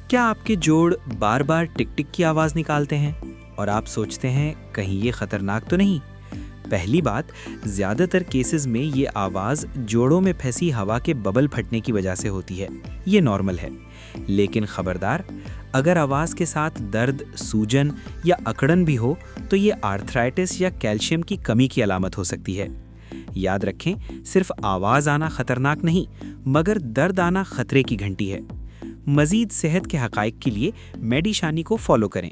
क्या आपके जोड़ बार बार टिक टिक की आवाज़ निकालते हैं और आप सोचते हैं कहीं ये खतरनाक तो नहीं? पहली बात, ज़्यादातर केसेस में ये आवाज़ जोड़ों में फंसी हवा के बबल फटने की वजह से होती है। ये नॉर्मल है। लेकिन खबरदार, अगर आवाज़ के साथ दर्द, सूजन या अकड़न भी हो तो ये आर्थराइटिस या कैल्शियम की कमी की अलामत हो सकती है। याद रखें, सिर्फ आवाज़ आना खतरनाक नहीं, मगर दर्द आना खतरे की घंटी है। मज़ीद सेहत के हक़ाइक़ के लिए मेडिशानी को फॉलो करें।